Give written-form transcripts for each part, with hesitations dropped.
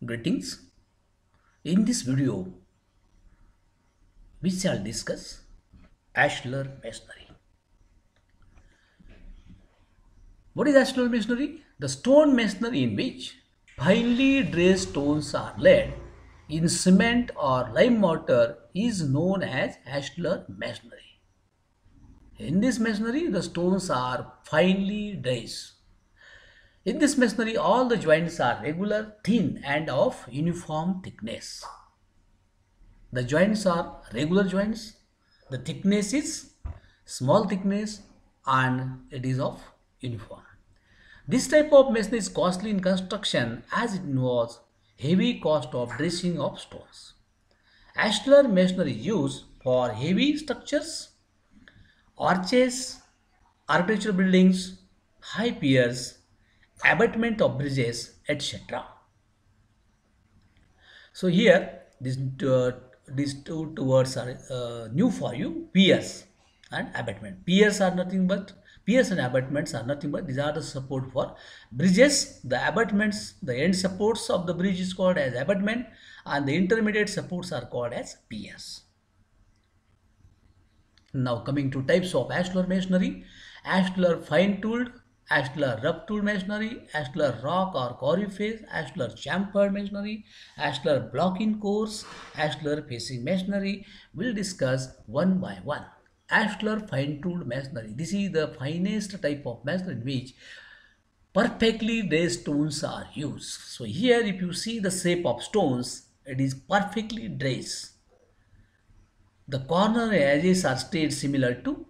Greetings. In this video, we shall discuss ashlar masonry. What is ashlar masonry? The stone masonry in which finely dressed stones are laid in cement or lime mortar is known as ashlar masonry. In this masonry, the stones are finely dressed. In this masonry, all the joints are regular, thin, and of uniform thickness. The joints are regular joints. The thickness is small thickness and it is of uniform. This type of masonry is costly in construction as it involves heavy cost of dressing of stones. Ashlar masonry is used for heavy structures, arches, architectural buildings, high piers, abutment of bridges, etc. So here these two words are new for you: piers and abutment. Piers and abutments are nothing but these are the support for bridges. The abutments, the end supports of the bridge is called as abutment, and the intermediate supports are called as piers. Now coming to types of ashlar masonry: ashlar fine tooled, ashlar rough tool masonry, ashlar rock or quarry face, ashlar chamfered masonry, ashlar block in course, ashlar facing masonry. We'll discuss one by one. Ashlar fine tooled masonry. This is the finest type of masonry in which perfectly dressed stones are used. So here if you see the shape of stones, it is perfectly dressed. The corner edges are stayed similar to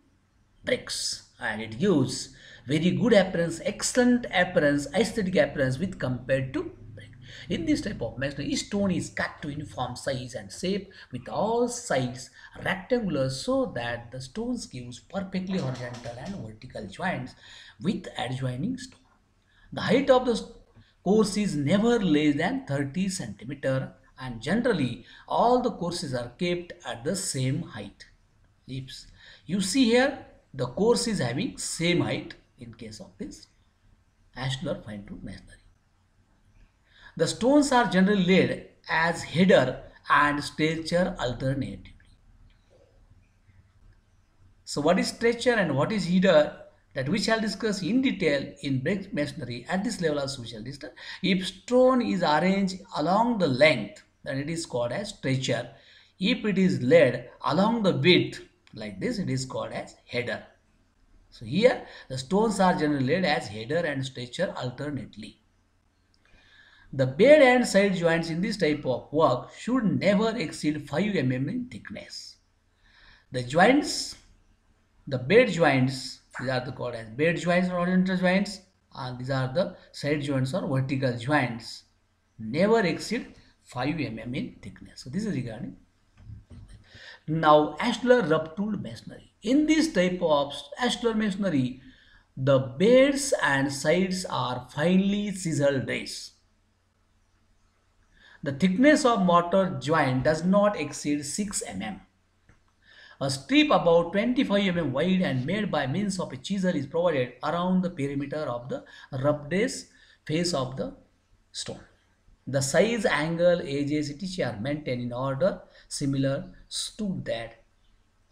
bricks, and it gives very good appearance, excellent appearance, aesthetic appearance with compared to brick. In this type of masonry, each stone is cut to uniform size and shape with all sides rectangular so that the stones gives perfectly horizontal and vertical joints with adjoining stone. The height of the course is never less than 30 centimeter, and generally all the courses are kept at the same height. If you see here, the course is having same height in case of this ashlar fine tool masonry. The stones are generally laid as header and stretcher alternately. So what is stretcher and what is header, that we shall discuss in detail in brick masonry. At this level also we shall discuss. If stone is arranged along the length, then it is called as stretcher. If it is laid along the width like this, it is called as header. So here the stones are generally laid as header and stretcher alternately. The bed and side joints in this type of work should never exceed 5 mm in thickness. The joints, the bed joints, these are called as bed joints or horizontal joints, and these are the side joints or vertical joints, never exceed 5 mm in thickness. So this is regarding. Now ashlar rough tool masonry. In this type of ashlar masonry, the beds and sides are finely chiseled rays. The thickness of mortar joint does not exceed 6 mm. A strip about 25 mm wide and made by means of a chisel is provided around the perimeter of the rough face of the stone. The size, angle, edges, etc. are maintained in order similar to that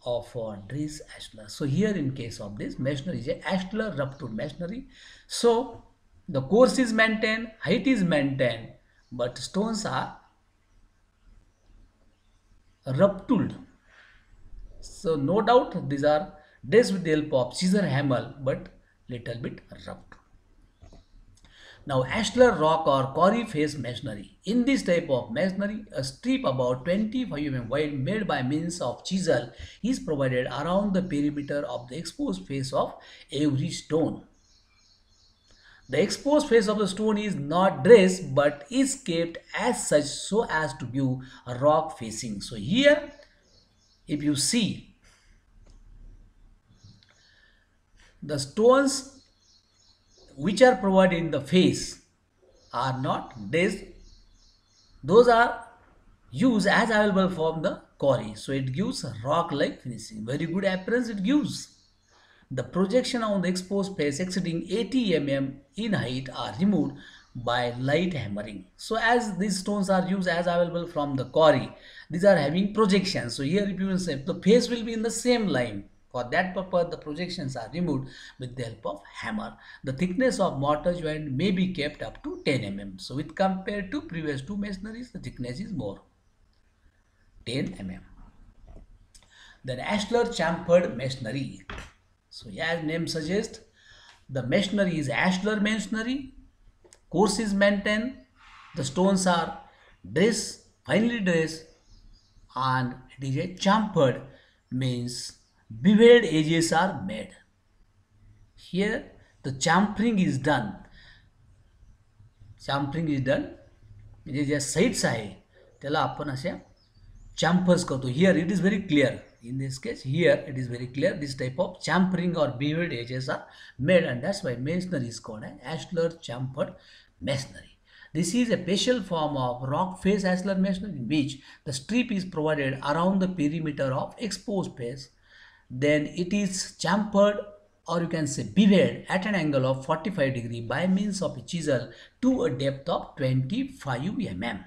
of dress ashlar. So here in case of this masonry is a ashlar rough tool masonry. So the course is maintained, height is maintained, but stones are rough tooled. So no doubt these are dressed with the help of scissor hammer, but little bit rough. Now ashlar rock or quarry face masonry. In this type of masonry, a strip about 25 mm wide made by means of chisel is provided around the perimeter of the exposed face of every stone. The exposed face of the stone is not dressed but is kept as such so as to give a rock facing. So here if you see, the stones which are provided in the face are not dressed. Those are used as available from the quarry. So it gives a rock-like finishing. Very good appearance it gives. The projection on the exposed face exceeding 80 mm in height are removed by light hammering. So as these stones are used as available from the quarry, these are having projections. So here if you will say the face will be in the same line. For that purpose, the projections are removed with the help of hammer. The thickness of mortar joint may be kept up to 10 mm. So with compared to previous two masonries, the thickness is more, 10 mm. Then ashlar chamfered masonry. So as name suggests, the masonry is ashlar masonry. Course is maintained. The stones are finely dressed, and it is a chamfered, means beveled edges are made. Here the chamfering is done. Chamfering is done म्हणजे ज्या sides आहे त्याला आपण अशा chamfers करतो. Here it is very clear. In this case, here it is very clear. This type of chamfering or beveled edges are made, and that's why masonry is called an ashlar chamfered masonry. This is a special form of rock face ashlar masonry in which the strip is provided around the perimeter of exposed face. Then it is chamfered, or you can say beveled, at an angle of 45 degree by means of a chisel to a depth of 25 mm.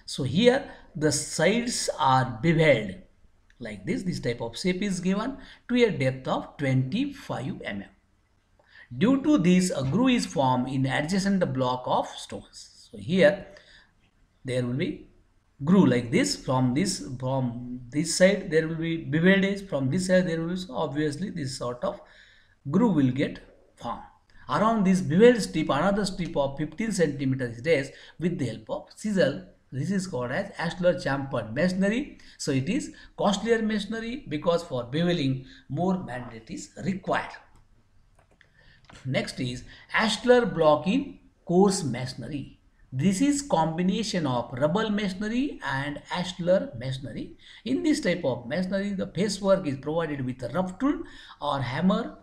So here the sides are beveled like this. This type of shape is given to a depth of 25 mm. Due to this, a groove is formed in adjacent block of stones. So here there will be groove like this. From this side there will be beveled edge. From this side there will be, so obviously this sort of groove will get formed. Around this beveled strip, another strip of 15 cm is raised with the help of chisel. This is called as ashlar chamfered masonry. So it is costlier masonry because for beveling more mandate is required. Next is ashlar block in coarse masonry. This is combination of rubble masonry and ashlar masonry. In this type of masonry, the face work is provided with a rough tool or hammer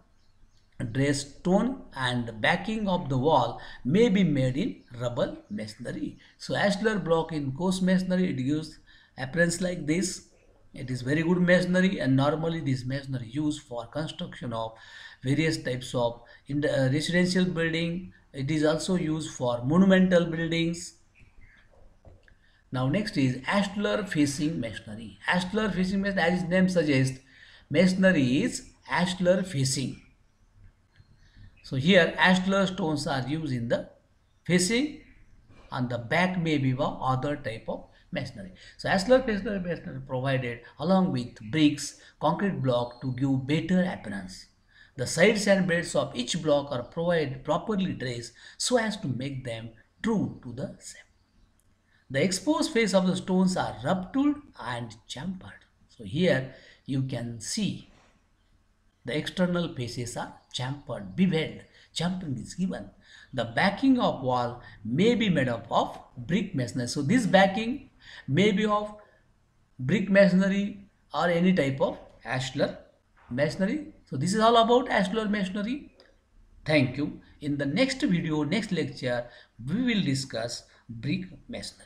dressed stone, and the backing of the wall may be made in rubble masonry. So ashlar block in coarse masonry, it gives appearance like this. It is very good masonry, and normally this masonry used for construction of various types of residential building. It is also used for monumental buildings. Now next is ashlar facing masonry. Ashlar facing masonry, as its name suggests, masonry is ashlar facing. So here ashlar stones are used in the facing, and the back may be of other type of masonry. So ashlar masonry provided along with bricks, concrete block to give better appearance. The sides and beds of each block are properly dressed so as to make them true to the shape. The exposed face of the stones are rough tooled and chamfered. So here you can see the external faces are chamfered, beveled. Chamfering is given. The backing of wall may be made up of brick masonry. So this backing may be of brick masonry or any type of ashlar masonry. So this is all about ashlar masonry. Thank you. In the next video, next lecture, we will discuss brick masonry.